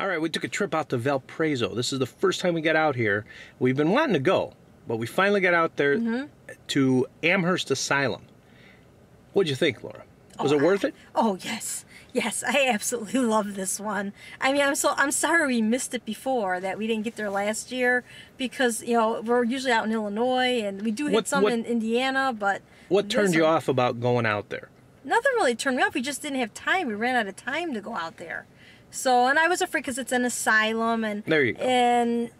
All right, we took a trip out to Valparaiso. This is the first time we got out here. We've been wanting to go, but we finally got out there to Amhurst Asylum. What'd you think, Laura? Was it worth it? Oh, yes. Yes, I absolutely love this one. I mean, I'm sorry we missed it before, that we didn't get there last year, because, you know, we're usually out in Illinois, and we do hit some in Indiana, but... What turned you off about going out there? Nothing really turned me off. We just didn't have time. We ran out of time to go out there. So, and I was afraid because it's an asylum, and... There you go. And...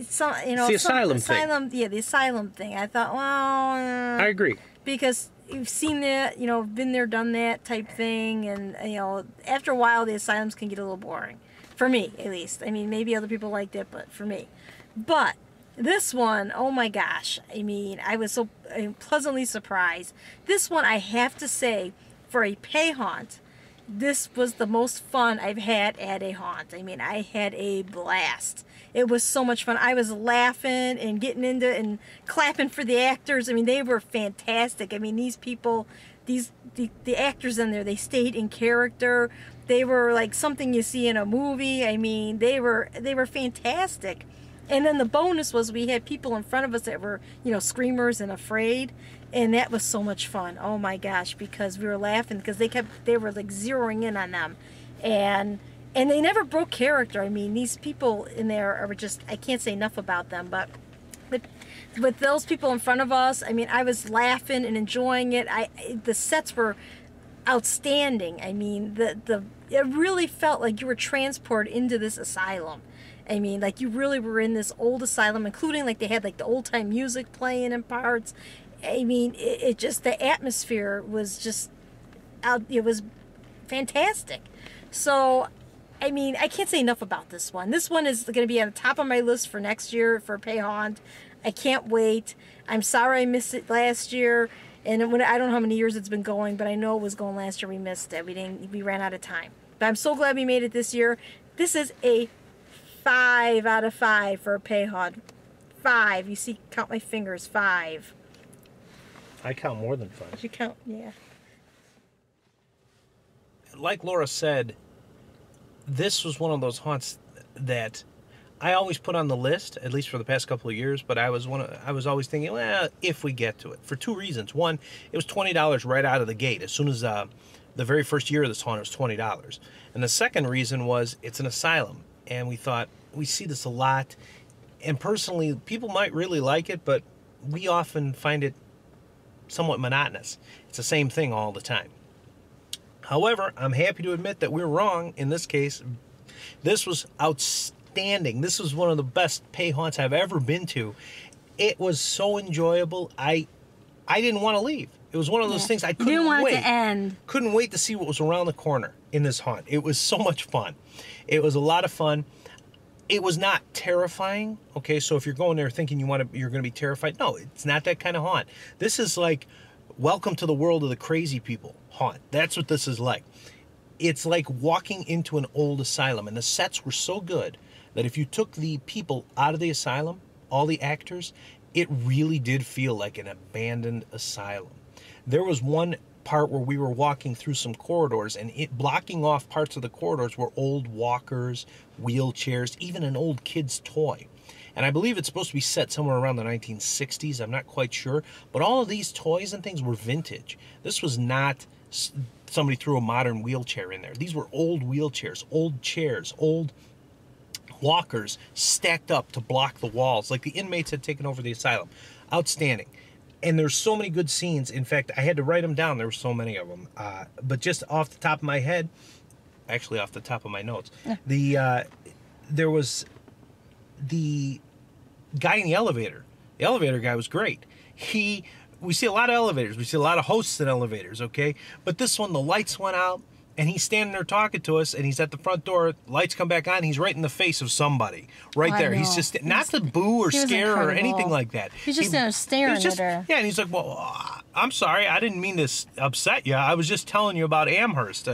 So, you know, it's the asylum thing. Yeah, the asylum thing. I thought, well... I agree. Because you've seen that, you know, been there, done that type thing, and, you know, after a while, the asylums can get a little boring. For me, at least. I mean, maybe other people liked it, but for me. But this one, oh my gosh, I mean, I was so pleasantly surprised. This one, I have to say, for a pay haunt, this was the most fun I've had at a haunt. I mean, I had a blast. It was so much fun. I was laughing and getting into it and clapping for the actors. I mean, they were fantastic. I mean, these people, the actors in there, they stayed in character. They were like something you see in a movie. I mean, they were fantastic. And then the bonus was we had people in front of us that were, you know, screamers and afraid. And that was so much fun. Oh my gosh, because we were laughing because they were like zeroing in on them. And they never broke character. I mean, these people in there are just, I can't say enough about them, but with those people in front of us, I mean, I was laughing and enjoying it. The sets were outstanding. I mean, it really felt like you were transported into this asylum. I mean, like you really were in this old asylum, including like they had like the old time music playing in parts. I mean, it just, the atmosphere was just out, it was fantastic. So, I mean, I can't say enough about this one. This one is going to be on the top of my list for next year for Pay Haunt. I can't wait. I'm sorry I missed it last year. And I don't know how many years it's been going, but I know it was going last year. We missed it. We ran out of time. But I'm so glad we made it this year. This is a 5 out of 5 for a Pay Haunt. 5. You see, count my fingers. 5. I count more than 5. You count, yeah. Like Laura said, this was one of those haunts that I always put on the list, at least for the past couple of years, but I was always thinking, well, if we get to it, for 2 reasons. One, it was $20 right out of the gate. As soon as the very first year of this haunt, it was $20. And the second reason was it's an asylum. And we thought, we see this a lot. And personally, people might really like it, but we often find it somewhat monotonous. It's the same thing all the time. However, I'm happy to admit that we're wrong in this case. This was outstanding. This was one of the best pay haunts I've ever been to. It was so enjoyable. I didn't want to leave. It was one of those things I couldn't wait. You didn't want it to end. Couldn't wait to see what was around the corner in this haunt. It was so much fun. It was a lot of fun. It was not terrifying. Okay, so if you're going there thinking you're going to be terrified, no, it's not that kind of haunt. This is like welcome to the world of the crazy people haunt. That's what this is like. It's like walking into an old asylum, and the sets were so good that if you took the people out of the asylum, all the actors, it really did feel like an abandoned asylum. There was one part where we were walking through some corridors, and it blocking off parts of the corridors were old walkers, wheelchairs, even an old kid's toy. And I believe it's supposed to be set somewhere around the 1960s. I'm not quite sure. But all of these toys and things were vintage. This was not somebody threw a modern wheelchair in there. These were old wheelchairs, old chairs, old walkers stacked up to block the walls, like the inmates had taken over the asylum. Outstanding. And there's so many good scenes. In fact, I had to write them down. There were so many of them. But just off the top of my head, actually off the top of my notes, there was the guy in the elevator. The elevator guy was great. We see a lot of elevators. We see a lot of hosts in elevators, okay? But this one, the lights went out, and he's standing there talking to us, and he's at the front door. Lights come back on, and he's right in the face of somebody. Right there. He's just, not to boo or scare or anything like that. He's just staring at her. Yeah, and he's like, well, I'm sorry. I didn't mean to upset you. I was just telling you about Amherst.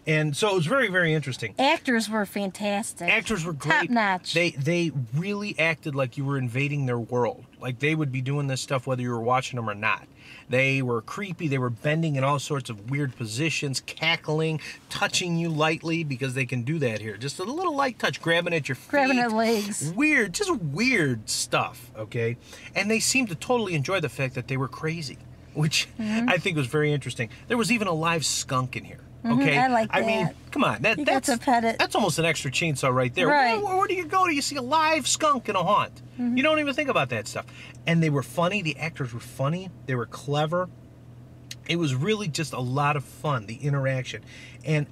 And so it was very, very interesting. Actors were fantastic. Actors were great. Top notch. They really acted like you were invading their world. Like, they would be doing this stuff whether you were watching them or not. They were creepy. They were bending in all sorts of weird positions, cackling, touching you lightly, because they can do that here. Just a little light touch, grabbing at your feet. Grabbing at legs. Weird, just weird stuff, okay? And they seemed to totally enjoy the fact that they were crazy, which I think was very interesting. There was even a live skunk in here. Okay, I like that. I mean, come on, You got to pet it. that's almost an extra chainsaw right there. Right. Where do you go? Do you see a live skunk in a haunt? You don't even think about that stuff. And they were funny. The actors were funny. They were clever. It was really just a lot of fun, the interaction. And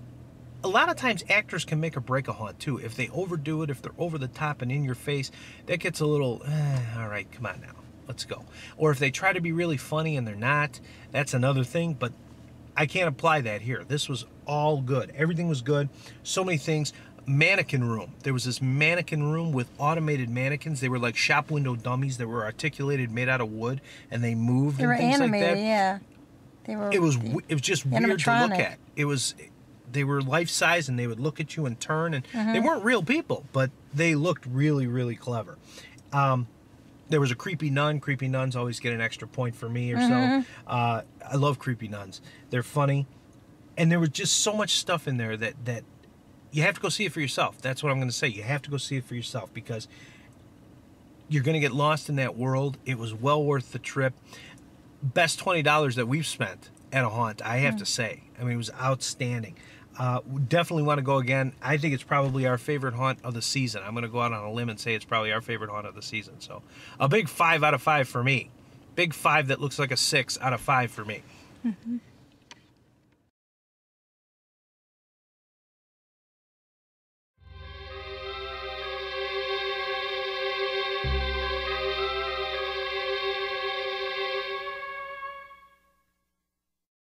a lot of times actors can make or break a haunt too. If they overdo it, if they're over the top and in your face, that gets a little, all right, come on now, let's go. Or if they try to be really funny and they're not, that's another thing. But I can't apply that here. This was all good. Everything was good. So many things. Mannequin room. There was this mannequin room with automated mannequins. They were like shop window dummies that were articulated, made out of wood, and they moved and things animated, like that. yeah. They were. It was just weird to look animatronic. at. They were life size, and they would look at you and turn, and they weren't real people, but they looked really, really clever. There was a creepy nun. Creepy nuns always get an extra point for me or so. I love creepy nuns. They're funny. And there was just so much stuff in there that you have to go see it for yourself. That's what I'm going to say. You have to go see it for yourself, because you're going to get lost in that world. It was well worth the trip. Best $20 that we've spent at a haunt, I have to say. I mean, it was outstanding. We definitely want to go again. I think it's probably our favorite haunt of the season. I'm going to go out on a limb and say it's probably our favorite haunt of the season. So a big 5 out of 5 for me. Big 5 that looks like a 6 out of 5 for me.